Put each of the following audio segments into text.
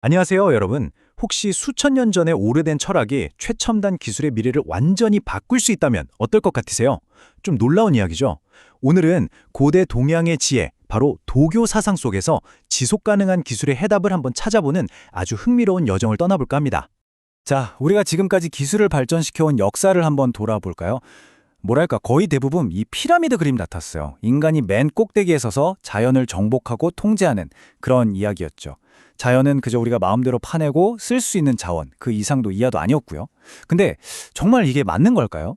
안녕하세요, 여러분. 혹시 수천 년 전의 오래된 철학이 최첨단 기술의 미래를 완전히 바꿀 수 있다면 어떨 것 같으세요? 좀 놀라운 이야기죠? 오늘은 고대 동양의 지혜, 바로 도교 사상 속에서 지속 가능한 기술의 해답을 한번 찾아보는 아주 흥미로운 여정을 떠나볼까 합니다. 자, 우리가 지금까지 기술을 발전시켜온 역사를 한번 돌아볼까요? 뭐랄까, 거의 대부분 이 피라미드 그림 같았어요. 인간이 맨 꼭대기에 서서 자연을 정복하고 통제하는 그런 이야기였죠. 자연은 그저 우리가 마음대로 파내고 쓸 수 있는 자원, 그 이상도 이하도 아니었고요. 근데 정말 이게 맞는 걸까요?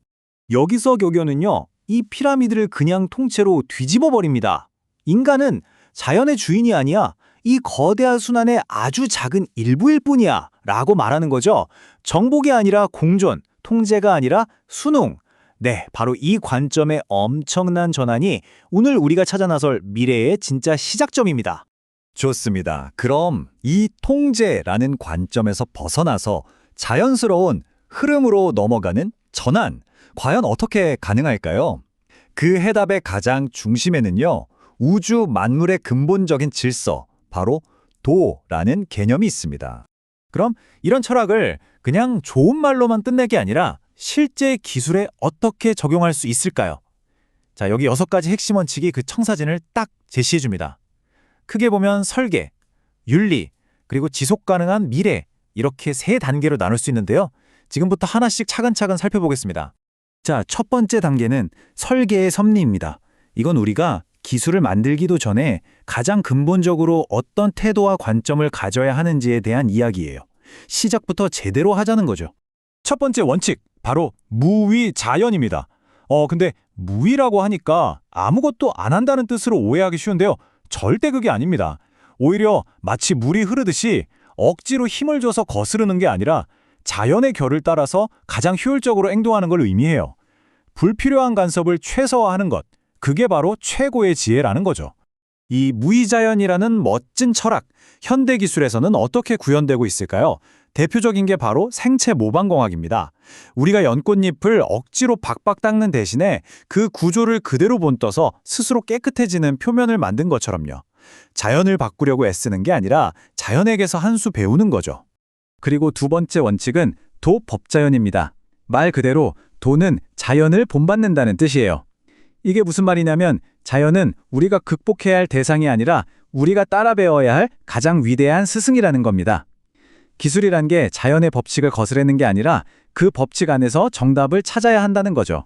여기서 교교는요, 이 피라미드를 그냥 통째로 뒤집어 버립니다. 인간은 자연의 주인이 아니야. 이 거대한 순환의 아주 작은 일부일 뿐이야. 라고 말하는 거죠. 정복이 아니라 공존, 통제가 아니라 순응. 네, 바로 이 관점의 엄청난 전환이 오늘 우리가 찾아 나설 미래의 진짜 시작점입니다. 좋습니다. 그럼 이 통제라는 관점에서 벗어나서 자연스러운 흐름으로 넘어가는 전환, 과연 어떻게 가능할까요? 그 해답의 가장 중심에는요, 우주 만물의 근본적인 질서, 바로 도라는 개념이 있습니다. 그럼 이런 철학을 그냥 좋은 말로만 끝내게 아니라 실제 기술에 어떻게 적용할 수 있을까요? 자, 여기 6가지 핵심 원칙이 그 청사진을 딱 제시해 줍니다. 크게 보면 설계, 윤리, 그리고 지속 가능한 미래, 이렇게 3단계로 나눌 수 있는데요. 지금부터 하나씩 차근차근 살펴보겠습니다. 자, 첫 번째 단계는 설계의 섭리입니다. 이건 우리가 기술을 만들기도 전에 가장 근본적으로 어떤 태도와 관점을 가져야 하는지에 대한 이야기예요. 시작부터 제대로 하자는 거죠. 첫 번째 원칙, 바로 무위자연입니다. 근데 무위라고 하니까 아무것도 안 한다는 뜻으로 오해하기 쉬운데요. 절대 그게 아닙니다. 오히려 마치 물이 흐르듯이 억지로 힘을 줘서 거스르는 게 아니라 자연의 결을 따라서 가장 효율적으로 행동하는 걸 의미해요. 불필요한 간섭을 최소화하는 것, 그게 바로 최고의 지혜라는 거죠. 이 무위자연이라는 멋진 철학, 현대 기술에서는 어떻게 구현되고 있을까요? 대표적인 게 바로 생체 모방공학입니다. 우리가 연꽃잎을 억지로 박박 닦는 대신에 그 구조를 그대로 본떠서 스스로 깨끗해지는 표면을 만든 것처럼요. 자연을 바꾸려고 애쓰는 게 아니라 자연에게서 한 수 배우는 거죠. 그리고 두 번째 원칙은 도법자연입니다. 말 그대로 도는 자연을 본받는다는 뜻이에요. 이게 무슨 말이냐면 자연은 우리가 극복해야 할 대상이 아니라 우리가 따라 배워야 할 가장 위대한 스승이라는 겁니다. 기술이란 게 자연의 법칙을 거스르는 게 아니라 그 법칙 안에서 정답을 찾아야 한다는 거죠.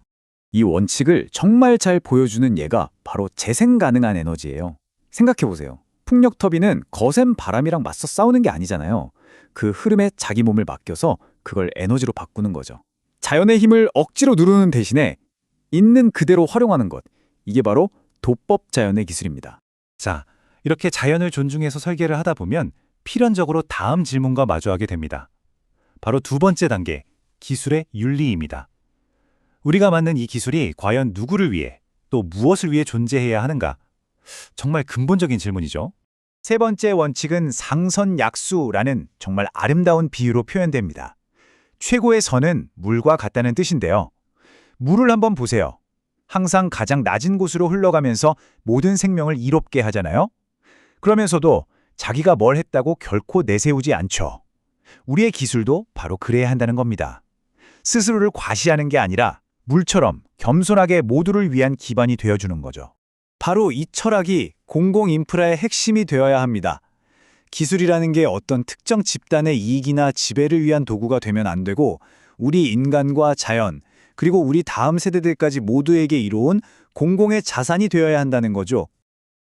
이 원칙을 정말 잘 보여주는 예가 바로 재생 가능한 에너지예요. 생각해보세요. 풍력 터빈은 거센 바람이랑 맞서 싸우는 게 아니잖아요. 그 흐름에 자기 몸을 맡겨서 그걸 에너지로 바꾸는 거죠. 자연의 힘을 억지로 누르는 대신에 있는 그대로 활용하는 것. 이게 바로 도법 자연의 기술입니다. 자, 이렇게 자연을 존중해서 설계를 하다 보면 필연적으로 다음 질문과 마주하게 됩니다. 바로 두 번째 단계, 기술의 윤리입니다. 우리가 만든 이 기술이 과연 누구를 위해 또 무엇을 위해 존재해야 하는가? 정말 근본적인 질문이죠. 세 번째 원칙은 상선약수라는 정말 아름다운 비유로 표현됩니다. 최고의 선은 물과 같다는 뜻인데요. 물을 한번 보세요. 항상 가장 낮은 곳으로 흘러가면서 모든 생명을 이롭게 하잖아요. 그러면서도 자기가 뭘 했다고 결코 내세우지 않죠. 우리의 기술도 바로 그래야 한다는 겁니다. 스스로를 과시하는 게 아니라 물처럼 겸손하게 모두를 위한 기반이 되어주는 거죠. 바로 이 철학이 공공 인프라의 핵심이 되어야 합니다. 기술이라는 게 어떤 특정 집단의 이익이나 지배를 위한 도구가 되면 안 되고 우리 인간과 자연, 그리고 우리 다음 세대들까지 모두에게 이로운 공공의 자산이 되어야 한다는 거죠.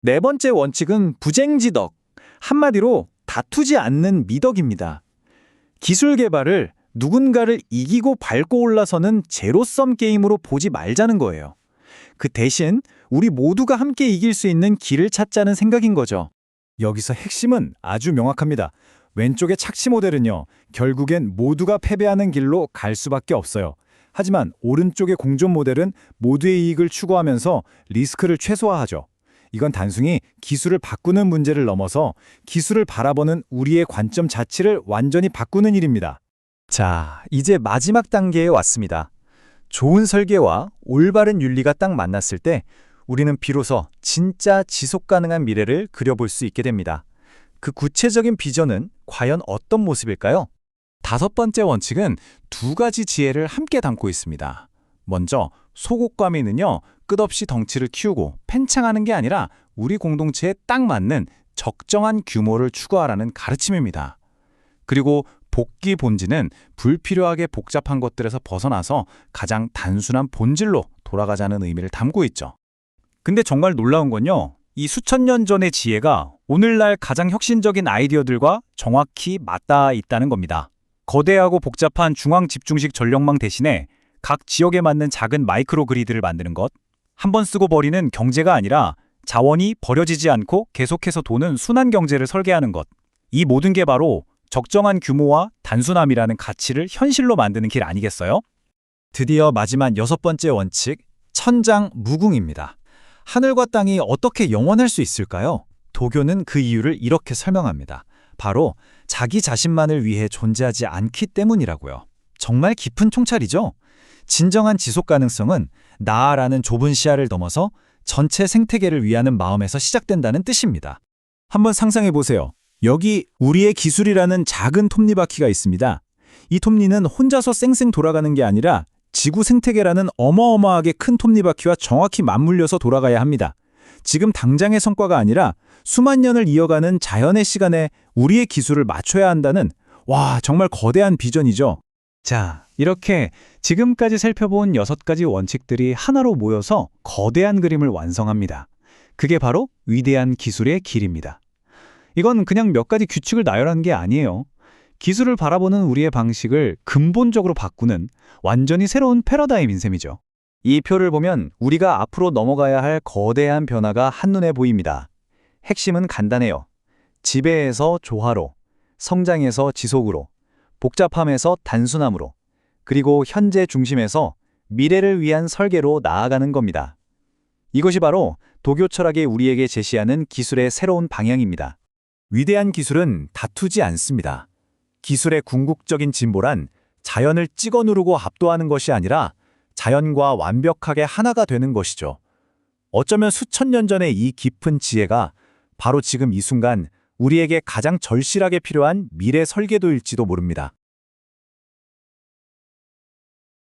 네 번째 원칙은 부쟁지덕. 한마디로 다투지 않는 미덕입니다. 기술 개발을 누군가를 이기고 밟고 올라서는 제로섬 게임으로 보지 말자는 거예요. 그 대신 우리 모두가 함께 이길 수 있는 길을 찾자는 생각인 거죠. 여기서 핵심은 아주 명확합니다. 왼쪽의 착시 모델은요, 결국엔 모두가 패배하는 길로 갈 수밖에 없어요. 하지만 오른쪽의 공존 모델은 모두의 이익을 추구하면서 리스크를 최소화하죠. 이건 단순히 기술을 바꾸는 문제를 넘어서 기술을 바라보는 우리의 관점 자체를 완전히 바꾸는 일입니다. 자, 이제 마지막 단계에 왔습니다. 좋은 설계와 올바른 윤리가 딱 만났을 때 우리는 비로소 진짜 지속 가능한 미래를 그려볼 수 있게 됩니다. 그 구체적인 비전은 과연 어떤 모습일까요? 5번째 원칙은 2가지 지혜를 함께 담고 있습니다. 먼저 소곡과미는요, 끝없이 덩치를 키우고 팽창하는 게 아니라 우리 공동체에 딱 맞는 적정한 규모를 추구하라는 가르침입니다. 그리고 복귀 본질은 불필요하게 복잡한 것들에서 벗어나서 가장 단순한 본질로 돌아가자는 의미를 담고 있죠. 근데 정말 놀라운 건요, 이 수천 년 전의 지혜가 오늘날 가장 혁신적인 아이디어들과 정확히 맞닿아 있다는 겁니다. 거대하고 복잡한 중앙 집중식 전력망 대신에 각 지역에 맞는 작은 마이크로 그리드를 만드는 것, 한 번 쓰고 버리는 경제가 아니라 자원이 버려지지 않고 계속해서 도는 순환 경제를 설계하는 것, 이 모든 게 바로 적정한 규모와 단순함이라는 가치를 현실로 만드는 길 아니겠어요? 드디어 마지막 6번째 원칙, 천장무궁입니다. 하늘과 땅이 어떻게 영원할 수 있을까요? 도교는 그 이유를 이렇게 설명합니다. 바로 자기 자신만을 위해 존재하지 않기 때문이라고요. 정말 깊은 통찰이죠? 진정한 지속 가능성은 나라는 좁은 시야를 넘어서 전체 생태계를 위하는 마음에서 시작된다는 뜻입니다. 한번 상상해 보세요. 여기 우리의 기술이라는 작은 톱니바퀴가 있습니다. 이 톱니는 혼자서 쌩쌩 돌아가는 게 아니라 지구 생태계라는 어마어마하게 큰 톱니바퀴와 정확히 맞물려서 돌아가야 합니다. 지금 당장의 성과가 아니라 수만 년을 이어가는 자연의 시간에 우리의 기술을 맞춰야 한다는, 와, 정말 거대한 비전이죠. 자, 이렇게 지금까지 살펴본 6가지 원칙들이 하나로 모여서 거대한 그림을 완성합니다. 그게 바로 위대한 기술의 길입니다. 이건 그냥 몇 가지 규칙을 나열한 게 아니에요. 기술을 바라보는 우리의 방식을 근본적으로 바꾸는 완전히 새로운 패러다임인 셈이죠. 이 표를 보면 우리가 앞으로 넘어가야 할 거대한 변화가 한눈에 보입니다. 핵심은 간단해요. 지배에서 조화로, 성장에서 지속으로, 복잡함에서 단순함으로, 그리고 현재 중심에서 미래를 위한 설계로 나아가는 겁니다. 이것이 바로 도교 철학이 우리에게 제시하는 기술의 새로운 방향입니다. 위대한 기술은 다투지 않습니다. 기술의 궁극적인 진보란 자연을 찍어 누르고 압도하는 것이 아니라 자연과 완벽하게 하나가 되는 것이죠. 어쩌면 수천 년 전의 이 깊은 지혜가 바로 지금 이 순간 우리에게 가장 절실하게 필요한 미래 설계도일지도 모릅니다.